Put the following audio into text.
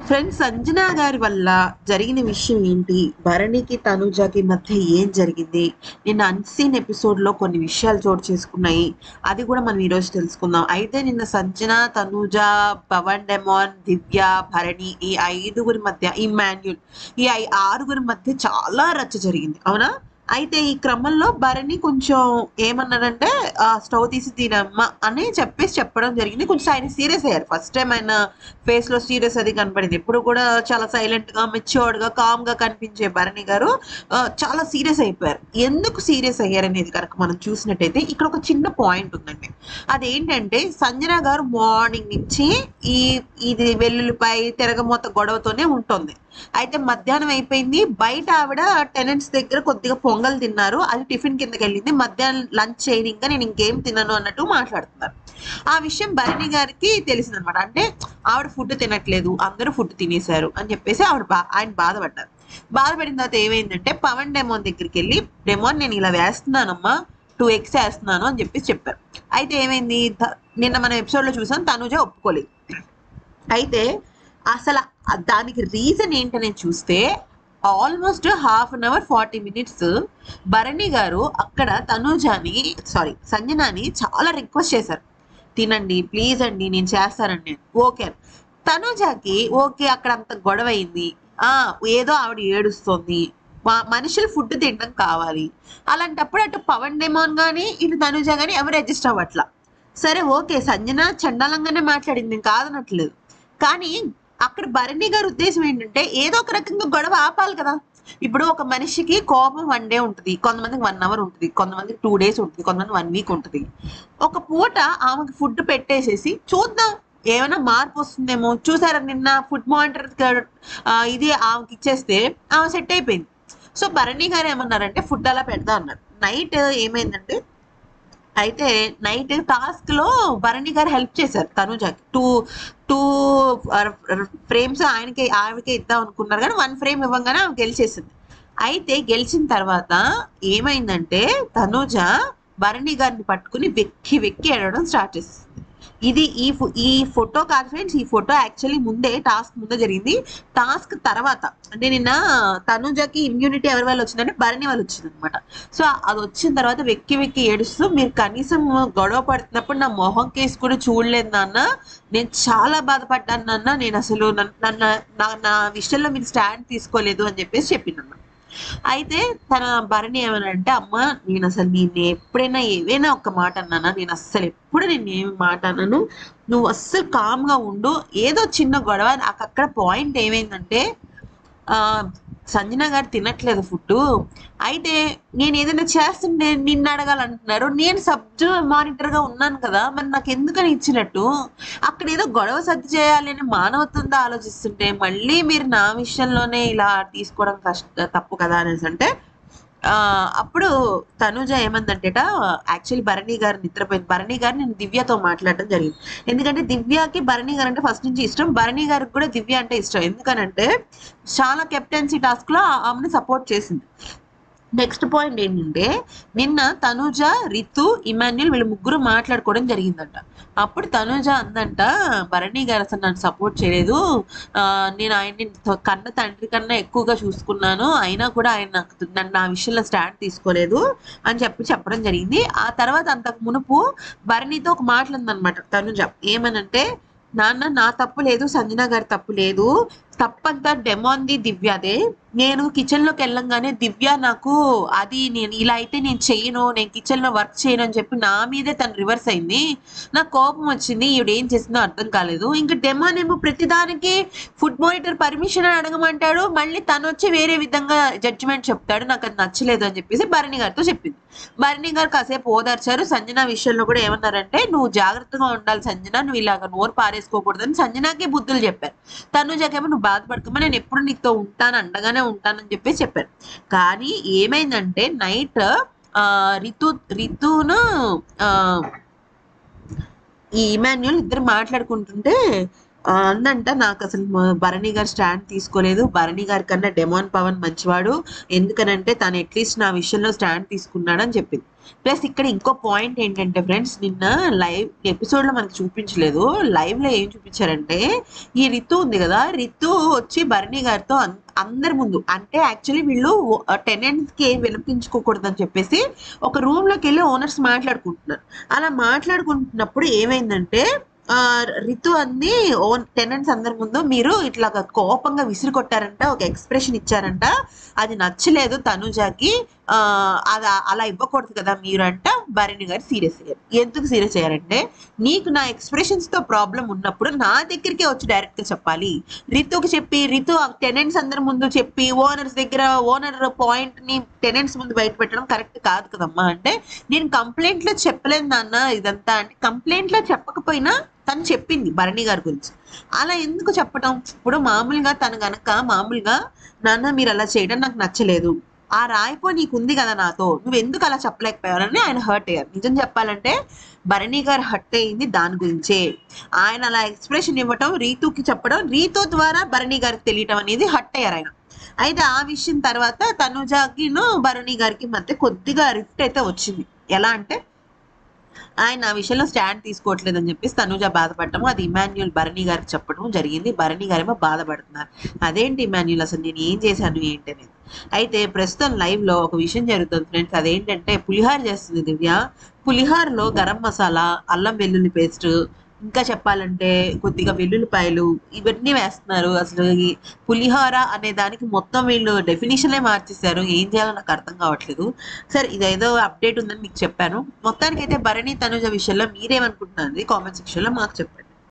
Friends, Sanjana గారి వల్ల జరిగిన విషయం ఏంటి? భరణికి, తనుజకి మధ్య ఏం జరిగింది? నిన్న అన్‌సీన్ ఎపిసోడ్‌లో కొన్ని విషయాలు చోటు చేసుకున్నాయి. అది కూడా మనం ఈరోజు తెలుసుకుందాం. అయితే నిన్న సంజన, తనుజ, పవన్ డెమాన్, దివ్య, భరణి ఈ ఐదుగురి మధ్య ఇమ్మాన్యుల్ ఆరుగురి మధ్య చాలా రచ్చ జరిగింది. అవునా? అయితే ఈ క్రమంలో భరణి కొంచెం ఏమన్నాడంటే స్టవ్ తీసి తినమ్మా అని చెప్పడం జరిగింది. కొంచెం ఆయన సీరియస్ అయ్యారు. ఫస్ట్ టైం ఆయన ఫేస్ లో సీరియస్ అది కనపడింది. ఎప్పుడు కూడా చాలా సైలెంట్ గా, మెచ్యూర్డ్ గా, కామ్ గా కనిపించే భరణి గారు చాలా సీరియస్ అయిపోయారు. ఎందుకు సీరియస్ అయ్యారు అనేది కనుక మనం చూసినట్టయితే ఇక్కడ ఒక చిన్న పాయింట్ ఉందండి. అదేంటంటే సంజన గారు మార్నింగ్ నుంచి ఈ ఇది వెల్లుల్లిపాయ తిరగమోత గొడవతోనే ఉంటుంది. అయితే మధ్యాహ్నం అయిపోయింది. బయట ఆవిడ టెనెంట్స్ దగ్గర కొద్దిగా పొంగల్ తిన్నారు. అది టిఫిన్ కిందకి వెళ్ళింది. మధ్యాహ్నం లంచ్ చేయని ఇంకా నేను ఇంకేం తినను అన్నట్టు మాట్లాడుతున్నారు. ఆ విషయం భరణి గారికి తెలిసిందనమాట. అంటే ఆవిడ ఫుడ్ తినట్లేదు, అందరూ ఫుడ్ తినేశారు అని చెప్పేసి ఆయన బాధపడ్డారు. బాధపడిన తర్వాత ఏమైందంటే పవన్ డెమోన్ దగ్గరికి వెళ్ళి, డెమోన్ నేను ఇలా వేస్తున్నానమ్మా, 2 eggs వేస్తున్నాను అని చెప్పారు. అయితే ఏమైంది, నిన్న మనం ఎపిసోడ్ లో చూసాం, తనుజ ఒప్పుకోలేదు. అయితే అసలు దానికి రీజన్ ఏంటనే చూస్తే almost half an hour 40 minutes Bharani గారు అక్కడ సంజనాని చాలా రిక్వెస్ట్ చేశారు. తినండి ప్లీజ్ అండి, నేను చేస్తానండి. ఓకే, తనుజాకి ఓకే, అక్కడ అంత గొడవ అయింది. ఏదో ఆవిడ ఏడుస్తుంది, మనుషులు ఫుడ్ తినడం కావాలి. అలాంటప్పుడు అటు పవన్ డెమోన్ కానీ ఇటు తనుజ కానీ ఎవరు అడ్జస్ట్ అవ్వట్లా. సరే ఓకే, సంజన చండాలంగానే మాట్లాడింది, నేను కాదనట్లేదు. కానీ అక్కడ భరణి గారి ఉద్దేశం ఏంటంటే ఏదో ఒక రకంగా గొడవ ఆపాలి కదా. ఇప్పుడు ఒక మనిషికి కోపం 1 day ఉంటుంది, కొంతమందికి 1 hour ఉంటుంది, కొంతమందికి 2 days ఉంటుంది, కొంతమంది 1 week ఉంటుంది. ఒక పూట ఆమెకి ఫుడ్ పెట్టేసేసి చూద్దాం ఏమైనా మార్పు వస్తుందేమో. చూసారా నిన్న ఫుడ్ మానిటర్ ఇది ఆమెకి ఇచ్చేస్తే ఆమె సెట్ అయిపోయింది. సో భరణి గారు ఏమన్నారంటే ఫుడ్ అలా పెడతా అన్నారు. నైట్ ఏమైందంటే, అయితే నైట్ టాస్క్ లో భరణి గారు హెల్ప్ చేశారు తనుజకి. టూ ఫ్రేమ్స్ ఆమెకే ఇద్దాం అనుకున్నారు, కానీ 1 frame ఇవ్వగానే ఆమె గెలిచేసింది. అయితే గెలిచిన తర్వాత ఏమైందంటే తనుజ భరణి గారిని పట్టుకుని వెక్కి వెక్కి ఏడవడం స్టార్ట్ చేసింది. ఇది ఈ ఫోటో కాదు ఫ్రెండ్స్, ఈ ఫోటో యాక్చువల్లీ టాస్క్ ముందే జరిగింది. టాస్క్ తర్వాత అంటే నిన్న తనుజకి ఇమ్యూనిటీ ఎవరి వల్ల వచ్చిందంటే భరణి వాళ్ళు వచ్చింది అనమాట. సో అది వచ్చిన తర్వాత వెక్కి వెక్కి ఏడుస్తూ, మీరు కనీసం గొడవ పడుతున్నప్పుడు నా మొహం కేసు కూడా చూడలేదు నాన్న, నేను చాలా బాధపడ్డాను నాన్న, నేను అసలు నా విషయంలో మీరు స్టాండ్ తీసుకోలేదు అని చెప్పేసి చెప్పిందన్నమాట. అయితే తన భరణి ఏమనంటే, అమ్మ నేను అసలు నేను ఎప్పుడైనా ఏవైనా ఒక మాట అన్నానా? నేను అస్సలు ఎప్పుడు నేను ఏమి మాట అన్నాను, నువ్వు అస్సలు కామ్గా ఉండు. ఏదో చిన్న గొడవ. నాకు అక్కడ పాయింట్ ఏమైందంటే సంజన గారు తినట్లేదు ఫుడ్. అయితే నేను ఏదైనా చేస్తుంటే నిన్ను అడగాలంటున్నారు. నేను మానిటర్ గా ఉన్నాను కదా, మరి నాకు ఎందుకని ఇచ్చినట్టు? అక్కడ ఏదో గొడవ సర్ది చేయాలి అని మానవత్వంతో ఆలోచిస్తుంటే మళ్ళీ మీరు నా విషయంలోనే ఇలా తీసుకోవడం తప్పు కదా అనేసి అంటే అప్పుడు తనుజ ఏమందంటేట, యాక్చువల్లీ భరణి గారు నిద్రపోయింది. భరణి గారు నేను దివ్యతో మాట్లాడడం జరిగింది. ఎందుకంటే దివ్యకి భరణి గారు అంటే ఫస్ట్ నుంచి ఇష్టం, భరణి గారికి కూడా దివ్య అంటే ఇష్టం. ఎందుకనంటే చాలా కెప్టెన్సీ టాస్క్ లో ఆమెను సపోర్ట్ చేసింది. నెక్స్ట్ పాయింట్ ఏంటంటే, నిన్న తనుజ, రితు, ఇమాన్యుల్ వీళ్ళు ముగ్గురు మాట్లాడుకోవడం జరిగిందంట. అప్పుడు తనుజ అందంట, భరణి గారు అసలు నన్ను సపోర్ట్ చేయలేదు, నేను ఆయన్ని కన్న తండ్రి కన్నా ఎక్కువగా చూసుకున్నాను, అయినా కూడా ఆయన నన్ను నా విషయంలో స్టాండ్ తీసుకోలేదు అని చెప్పడం జరిగింది. ఆ తర్వాత అంతకు మునుపు భరణితో ఒక మాట్లాడిందనమాట తనుజ. ఏమనంటే, నాన్న నా తప్పు లేదు, సంజన గారి తప్పు లేదు, తప్పంతా డెమోన్ది, దివ్యదే. నేను కిచెన్ లోకి వెళ్ళంగానే దివ్య నాకు నేను ఇలా అయితే నేను చెయ్యను, నేను కిచెన్ లో వర్క్ చేయను అని చెప్పి నా మీదే తను రివర్స్ అయింది. నాకు కోపం వచ్చింది, ఈవిడ ఏం చేసిందో అర్థం కాలేదు. ఇంకా డెమోన్ ఏమో ప్రతిదానికి ఫుడ్ మానిటర్ పర్మిషన్ అడగమంటాడు, మళ్ళీ తను వచ్చి వేరే విధంగా జడ్జిమెంట్ చెప్తాడు, నాకు అది నచ్చలేదు అని చెప్పేసి భరణి గారితో చెప్పింది. భరణి గారు కాసేపు ఓదార్చారు. సంజన విషయంలో కూడా ఏమన్నారంటే, నువ్వు జాగ్రత్తగా ఉండాలి సంజన, నువ్వు ఇలాగ నోరు పారేసుకోకూడదని సంజనాకే బుద్ధులు చెప్పారు. తనుజకేమో నువ్వు బాధపడకమా, నేను ఎప్పుడు నీతో ఉంటాను, అండగానే ఉంటానని చెప్పేసి చెప్పారు. కానీ ఏమైందంటే నైట్ రితును ఈ ఇమాన్యుల్ ఇద్దరు మాట్లాడుకుంటుంటే అందంట నాకు అసలు భరణి గారు స్టాండ్ తీసుకోలేదు. భరణి గారి కన్నా డెమాన్ పవన్ మంచివాడు. ఎందుకనంటే తను అట్లీస్ట్ నా విషయంలో స్టాండ్ తీసుకున్నాడని చెప్పింది. ప్లస్ ఇక్కడ ఇంకో పాయింట్ ఏంటంటే ఫ్రెండ్స్, నిన్న లైవ్ ఎపిసోడ్‌లో మనకు చూపించలేదు. లైవ్‌లో ఏం చూపించారంటే, ఈ రితు ఉంది గదా! రితు వచ్చి భరణి గారితో అందరి ముందు అంటే యాక్చువల్లీ వీళ్ళు టెనెంట్స్‌కి ఏం వినిపించుకోకూడదని చెప్పేసి ఒక రూమ్‌లోకెళ్ళి ఓనర్స్ మాట్లాడుకుంటున్నారు. అలా మాట్లాడుకుంటున్నప్పుడు ఏమైందంటే రితు అంది టెనెంట్స్ అందరి ముందు, మీరు ఇట్లాగా కోపంగా విసిరి కొట్టారంట, ఒక ఎక్స్ప్రెషన్ ఇచ్చారంట, అది నచ్చలేదు తనుజాకి. అది అలా ఇవ్వకూడదు కదా మీరు అంట. భరణి గారు సీరియస్ అయ్యారు. ఎందుకు సీరియస్ అయ్యారంటే, నీకు నా ఎక్స్ప్రెషన్స్ తో ప్రాబ్లం ఉన్నప్పుడు నా దగ్గరికే వచ్చి డైరెక్ట్ గా చెప్పాలి. రితుకి చెప్పి రితు టెనెంట్స్ అందరి ముందు చెప్పి ఓనర్స్ దగ్గర ఓనర్ పాయింట్ ని టెనెంట్స్ ముందు బయట పెట్టడం కరెక్ట్ కాదు కదమ్మా అంటే, నేను కంప్లైంట్ లో చెప్పలేదు నాన్న ఇదంతా అంటే. కంప్లైంట్ లో చెప్పకపోయినా తను చెప్పింది భరణి గారి గురించి. అలా ఎందుకు చెప్పటం? ఇప్పుడు మామూలుగా తను గనక మామూలుగా, నాన్న మీరు అలా చేయడం నాకు నచ్చలేదు, ఆ రాయిపో నీకుంది కదా నాతో, నువ్వు ఎందుకు అలా చెప్పలేకపోయావని ఆయన హర్ట్ అయ్యారు. నిజం చెప్పాలంటే భరణి గారు హర్ట్ అయింది దాని గురించే. ఆయన అలా ఎక్స్ప్రెషన్ ఇవ్వటం, రీతుకి చెప్పడం, రీతు ద్వారా భరణి గారికి తెలియటం అనేది హర్ట్ అయ్యారు ఆయన. అయితే ఆ విషయం తర్వాత తనుజాకిను భరణి గారికి మధ్య కొద్దిగా రిఫ్ట్ అయితే వచ్చింది. ఎలా అంటే, ఆయన ఆ విషయంలో స్టాండ్ తీసుకోవట్లేదని చెప్పేసి తనుజ బాధపడటము, అది ఇమాన్యుల్ భరణి గారికి చెప్పడం జరిగింది. భరణి గారేమో బాధపడుతున్నారు. అదేంటి ఇమాన్యుల్, అసలు నేను ఏం చేశాను ఏంటి అనేది. అయితే ప్రస్తుతం లైవ్ లో ఒక విషయం జరుగుతుంది ఫ్రెండ్స్. అదేంటంటే పులిహార చేస్తుంది దివ్య. పులిహారలో గరం మసాలా, అల్లం వెల్లుల్లి పేస్ట్, ఇంకా చెప్పాలంటే కొద్దిగా వెల్లుల్లిపాయలు, ఇవన్నీ వేస్తున్నారు. అసలు ఈ పులిహోర అనే దానికి మొత్తం వీళ్ళు డెఫినిషనే మార్చేశారు. ఏం చేయాలో నాకు అర్థం కావట్లేదు. సరే, ఇదేదో అప్డేట్ ఉందని మీకు చెప్పాను. మొత్తానికైతే భరణి తనుజ విషయంలో మీరేమనుకుంటున్నారు కామెంట్ సెక్షన్ లో మాకు చెప్పండి.